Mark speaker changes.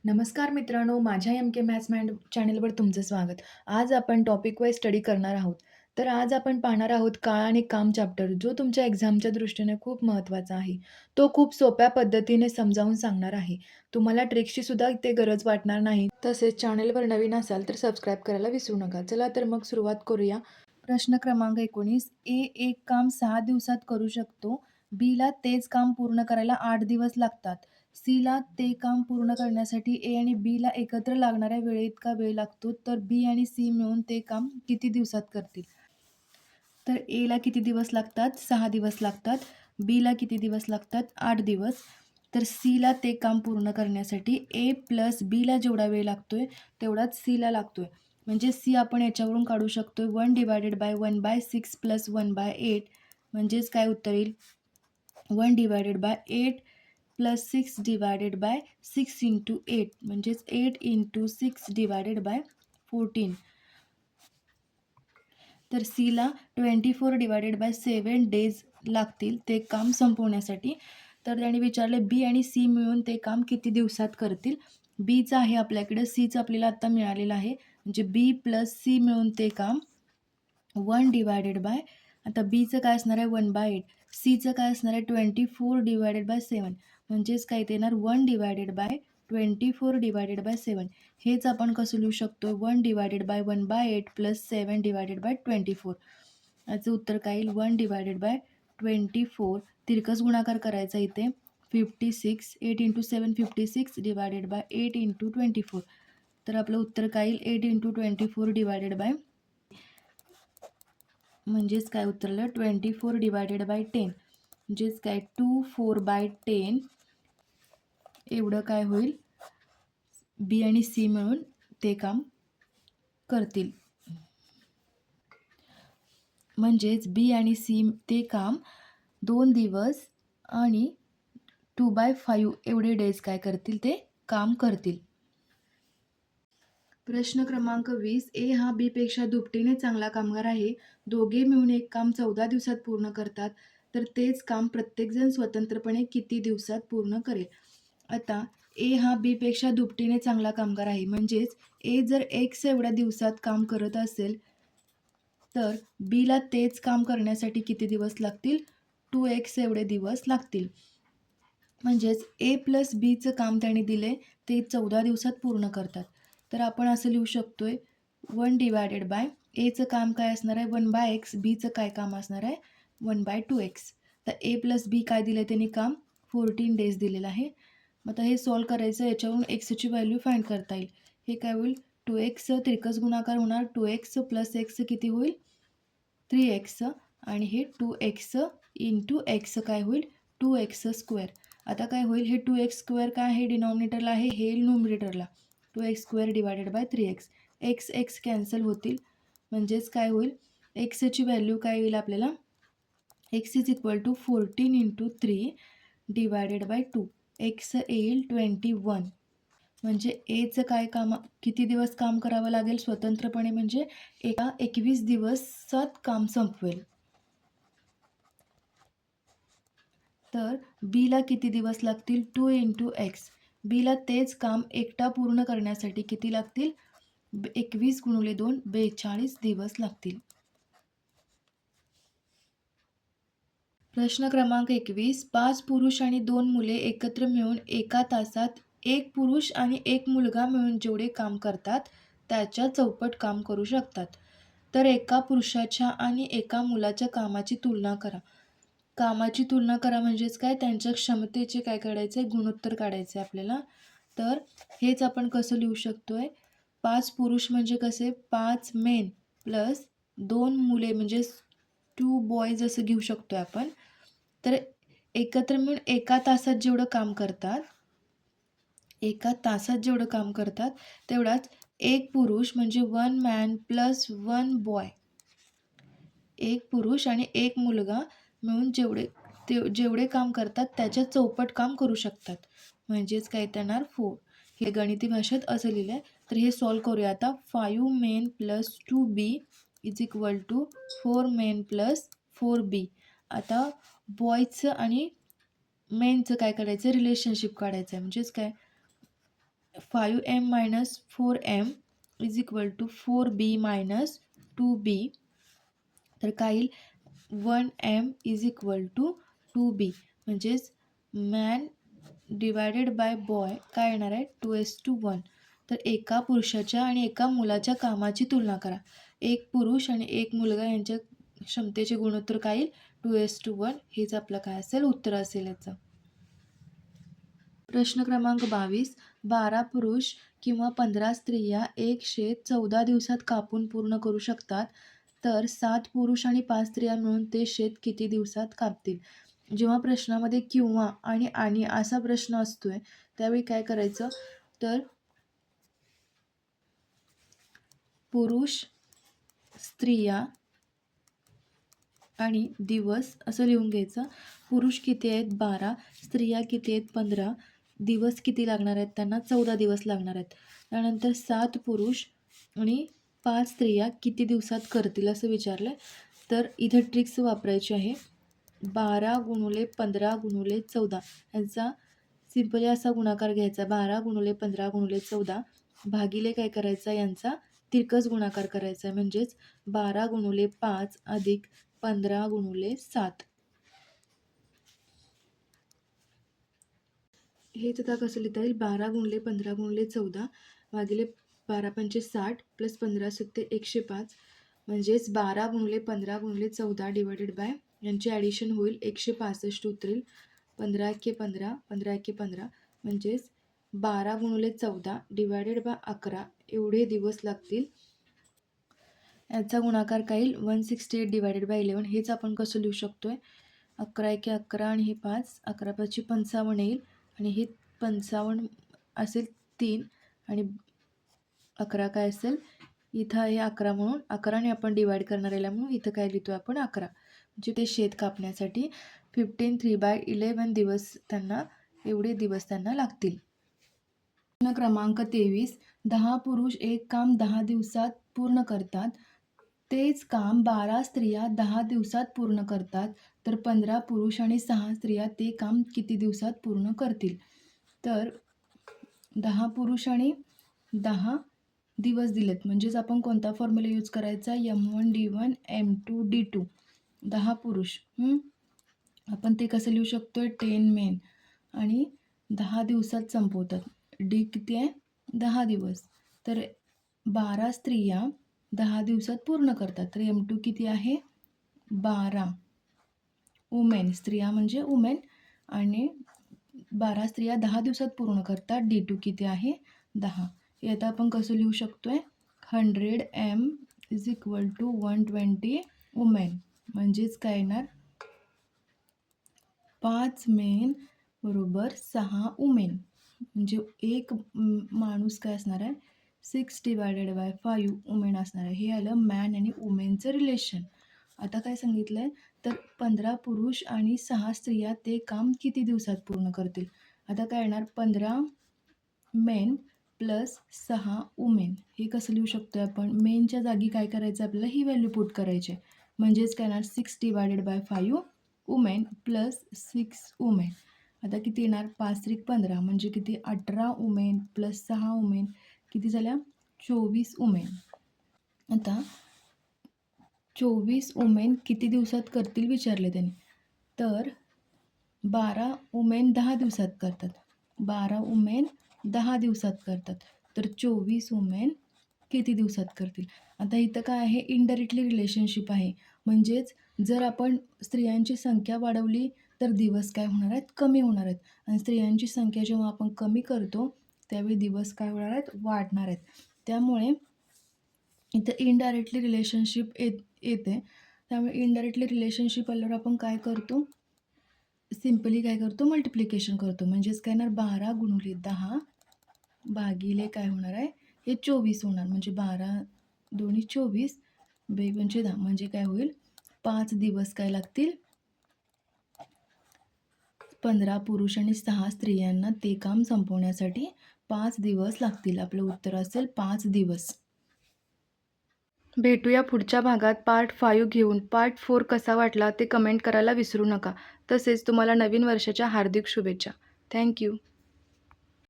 Speaker 1: नमस्कार मित्रांनो, माझ्या एम के मॅथ्स माइंड चॅनलवर तुमचं स्वागत. आज आपण टॉपिक वाईज स्टडी करणार आहोत. तर आज आपण पाहणार आहोत काळ आणि काम चॅप्टर, जो तुमच्या एक्झामच्या दृष्टीने खूप महत्त्वाचा आहे. तो खूप सोप्या पद्धतीने समजावून सांगणार आहे. तुम्हाला ट्रिक्सची सुद्धा इथे गरज वाटणार नाही. तसेच चॅनलवर नवीन असाल तर सबस्क्राईब करायला विसरू नका. चला तर मग सुरुवात करूया. प्रश्न क्रमांक 19. एक काम 6 दिवसात करू शकतो. बीला तेच काम पूर्ण करायला 8 दिवस लागतात. सीला ते काम पूर्ण करण्यासाठी ए आणि बीला एकत्र लागणाऱ्या वेळेइतका वेळ लागतो, तर बी आणि सी मिळून ते काम किती दिवसात करतील? तर एला किती दिवस लागतात? 6 दिवस लागतात. बीला किती दिवस लागतात? 8 दिवस. तर सीला ते काम पूर्ण करण्यासाठी ए प्लस बीला जेवढा वेळ लागतोय, तेवढाच सीला लागतोय. म्हणजे सी आपण याच्यावरून काढू शकतोय 1/1/6 प्लस 1/8 म्हणजेच काय उत्तर येईल? 1/8 प्लस 6 डिवायडेड बाय 6 इंटू 8 म्हणजेच 8 इंटू 6 डिवायडेड बाय 14. तर सीला 24 डिवायडेड बाय 7 डेज लागतील ते काम संपवण्यासाठी. तर त्याने विचारले बी आणि सी मिळून ते काम किती दिवसात करतील. बीचं आहे आपल्याकडे, सीचं आपल्याला आत्ता मिळालेलं आहे. म्हणजे बी प्लस सी मिळून ते काम 1 डिवायडेड बाय, आता बीचं काय असणार आहे 1/8, सीचं काय असणार आहे 24 डिवायडेड बाय 7 म्हणजेच काय ते येणार 1 डिवायडेड बाय 24 डिवायडेड बाय 7. हेच आपण कसं लिहू शकतो 1 divided by 1/8 plus 7 divided by 24. याचं उत्तर काय येईल 1 डिवायडेड बाय 24. तिरकस गुणाकार करायचा इथे 56, 8 इंटू 7 56 डिवायडेड बाय 8 इंटू 24. तर आपलं उत्तर काय येईल 8 इंटू 24 डिवायडेड बाय, म्हणजेच काय उतरलं 24 डिवायडेड बाय 10 म्हणजेच काय 24/10 एवढं काय होईल बी आणि सी मिळून ते काम करतील. म्हणजेच बी आणि सी ते काम 2 दिवस आणि 2/5 एवढे डेज काय करतील ते काम करतील. प्रश्न क्रमांक 20. ए हा बीपेक्षा दुपटीने चांगला कामगार आहे. दोघे मिळून एक काम 14 दिवसात पूर्ण करतात. तर तेच काम प्रत्येकजण स्वतंत्रपणे किती दिवसात पूर्ण करेल? आता ए हा बीपेक्षा दुपटीने चांगला कामगार आहे. म्हणजेच ए जर एक्स एवढ्या दिवसात काम करत असेल, तर बीला तेच काम करण्यासाठी किती दिवस लागतील? 2x एवढे दिवस लागतील. म्हणजेच ए प्लस बीचं काम त्याने दिले ते 14 दिवसात पूर्ण करतात. तर आपण असं लिहू शकतोय 1 डिवायडेड बाय एचं काम काय असणार आहे 1/x, बीचं काय काम असणार आहे 1/2x. तर ए प्लस बी काय दिलं त्यांनी काम 14 डेज दिलेलं आहे. मग आता हे सॉल्व करायचं, याच्यावरून एक्सची व्हॅल्यू फाइंड करता येईल. हे काय होईल 2x तिरकस गुणाकार होणार 2x प्लस एक्स किती होईल 3x आणि हे 2x इंटू एक्स काय होईल 2x स्क्वेअर. आता काय होईल हे 2x स्क्वेअर काय आहे डिनॉमिनेटरला आहे, हे न्यूमरेटरला 2x square divided by 3x. X cancel होतील म्हणजेच काय होईल एक्सची व्हॅल्यू काय येईल आपल्याला x is equal to 14 into 3 divided by 2. X येईल 21. म्हणजे एचं काय काम किती दिवस काम करावं लागेल स्वतंत्रपणे, म्हणजे एका 21 दिवसात काम संपवेल. तर बीला किती दिवस लागतील 2 इंटू एक्स. बीला तेच काम एकटा पूर्ण करण्यासाठी किती लागतील 21 गुणिले 2 42 दिवस लागतील. प्रश्न क्रमांक 21. 5 पुरुष आणि 2 मुले एकत्र मिळून एका तासात एक पुरुष आणि एक मुलगा मिळून जेवढे काम करतात त्याच्या चौपट काम करू शकतात. तर एका पुरुषाच्या आणि एका मुलाच्या कामाची तुलना करा. कामाची तुलना करा म्हणजेच काय त्यांच्या क्षमतेचे काय काढायचे गुणोत्तर काढायचे आपल्याला. तर हेच आपण कसं लिहू शकतोय 5 पुरुष म्हणजे कसे 5 मेन प्लस 2 मुले म्हणजे 2 बॉयज असं घेऊ शकतोय आपण. तर एकत्र मिळून एका तासात जेवढं काम करतात, एका तासात जेवढं काम करतात तेवढाच एक पुरुष म्हणजे 1 मॅन प्लस 1 बॉय, एक पुरुष आणि एक मुलगा मिळून जेवढे काम करतात त्याच्या चौपट काम करू शकतात. म्हणजेच काय येणार 4. हे गणिती भाषेत असं लिहिलं आहे. तर हे सॉल्व करूया आता. 5 men plus 2 b is equal to 4 men plus 4 b. आता बॉयचं आणि मेनचं काय काढायचं रिलेशनशिप काढायचं आहे. म्हणजेच काय 5m minus 4m is equal to 4b minus 2b. तर काय येईल 1m is equal to 2b. म्हणजेच मॅन डिवायडेड बाय बॉय काय येणार आहे 2:1. तर एका पुरुषाच्या आणि एका मुलाच्या कामाची तुलना करा. एक पुरुष आणि एक मुलगा यांच्या क्षमतेचे गुणोत्तर काय येईल 2:1. हेच आपलं काय असेल उत्तर असेल याचं. प्रश्न क्रमांक 22. 12 पुरुष किंवा 15 स्त्रिया एक शेत 14 दिवसात कापून पूर्ण करू शकतात, तर 7 पुरुष आणि 5 स्त्रिया मिळून ते शेत किती दिवसात कापतील? जेव्हा प्रश्नामध्ये किंवा आणि असा प्रश्न असतोय त्यावेळी काय करायचं, तर पुरुष, स्त्रिया आणि दिवस असं लिहून घ्यायचं. पुरुष किती आहेत 12, स्त्रिया किती आहेत 15, दिवस किती लागणार आहेत त्यांना 14 दिवस लागणार आहेत. त्यानंतर 7 पुरुष आणि 5 स्त्रिया किती दिवसात करतील असं विचारलं आहे. तर इथं ट्रिक्स वापरायची आहे. 12 गुणुले 15 गुणुले 14 यांचा सिम्पली असा गुणाकार घ्यायचा. 12 गुणुले 15 गुणुले 14 भागिले काय करायचा यांचा तिरकस गुणाकार करायचा आहे. म्हणजेच 12 गुणुले 5 अधिक 15 गुणुले 7. हेच आता कसं लिहिता येईल 12 गुणिले 15 गुणिले 14 भागिले 12 पंचे 60 प्लस 15 सत्ते 105. म्हणजेच 12 गुणिले 15 गुणिले 14 डिवायडेड बाय यांची ॲडिशन होईल 165 उतरेल. 15 एके 15 15 एके 15 म्हणजेच 12 गुणिले 14 डिवायडेड बाय 11 एवढे दिवस लागतील. याचा गुणाकार काय येईल 168 डिवायडेड बाय 11. हेच आपण कसं लिहू शकतोय 11 एके 11 आणि हे 5 11 5ची 55 येईल आणि हे 55 असेल 3 आणि 11 काय असेल इथं आहे 11 म्हणून 11ने आपण डिवाईड करणार आहे म्हणून इथं काय लिहितो आपण 11. म्हणजे ते शेत कापण्यासाठी 15 3/11 दिवस त्यांना एवढे दिवस त्यांना लागतील. प्रश्न क्रमांक 23. 10 पुरुष एक काम 10 दिवसात पूर्ण करतात, तेच काम 12 स्त्रिया 10 दिवसात पूर्ण करतात, तर 15 पुरुष आणि 6 स्त्रिया ते काम किती दिवसात पूर्ण करतील? तर 10 पुरुष आणि 10 दिवस दिलेत. म्हणजेच आपण कोणता फॉर्म्युला यूज करायचा M1 D1 M2 D2. 10 पुरुष आपण ते कसं लिहू शकतो 10 मेन आणि 10 दिवसात संपवतात. डी किती आहे 10 दिवस. तर 12 स्त्रिया 10 दिवसात पूर्ण करतात. तर M2 किती आहे 12 वुमेन. स्त्रिया म्हणजे वुमेन आणि 12 स्त्रिया 10 दिवसात पूर्ण करतात. D2 किती आहे 10. हे आता आपण कसं लिहू शकतोय 100 M is equal to 120 women. म्हणजेच काय येणार 5 मेन बरोबर 6 वुमेन. म्हणजे एक माणूस काय असणार आहे 6 डिवायडेड बाय 5 वुमेन असणार आहे. हे आलं मॅन आणि वुमेनचं रिलेशन. आता काय सांगितलं आहे तर 15 पुरुष आणि 6 स्त्रिया ते काम किती दिवसात पूर्ण करतील. आता काय येणार 15 मेन प्लस 6 वुमेन. हे कसं लिहू शकतो आपण मेनच्या जागी काय करायचं आपल्याला ही व्हॅल्यू पुट करायची. म्हणजेच काय येणार 6 divided by 5 women plus 6 women. आता किती येणार 5 त्रिक 15 म्हणजे किती 18 वुमेन प्लस 6 वुमेन किती झाल्या 24 वुमेन. आता 24 वुमेन किती दिवसात करतील विचारले त्यांनी. तर 12 वुमेन 10 दिवसात करतात. 12 वुमेन 10 दिवसात करतात. तर 24 वुमेन किती दिवसात करतील. आता इथं काय आहे इनडायरेक्टली रिलेशनशिप आहे. म्हणजेच जर आपण स्त्रियांची संख्या वाढवली तर दिवस काय होणार आहेत कमी होणार आहेत आणि स्त्रियांची संख्या जेव्हा आपण कमी करतो त्यावेळी दिवस काय होणार आहेत वाढणार आहेत. त्यामुळे इथं इनडायरेक्टली रिलेशनशिप येते. त्यामुळे इनडायरेक्टली रिलेशनशिप आल्यावर आपण काय करतो सिम्पली काय करतो मल्टिप्लिकेशन करतो. म्हणजेच काय येणार 12 गुणिले 10 भागिले काय होणार आहे हे 24 होणार. म्हणजे 12 दोन्ही 24 बेपंचे 10 म्हणजे काय होईल 5 दिवस काय लागतील 15 पुरुष आणि 6 स्त्रियांना ते काम संपवण्यासाठी 5 दिवस लागतील. आपलं उत्तर असेल 5 दिवस. भेटूया पुढच्या भागात पार्ट 5 घेऊन. पार्ट 4 कसा वाटला ते कमेंट करायला विसरू नका. तसेच तुम्हाला नवीन वर्षाच्या हार्दिक शुभेच्छा. थँक्यू.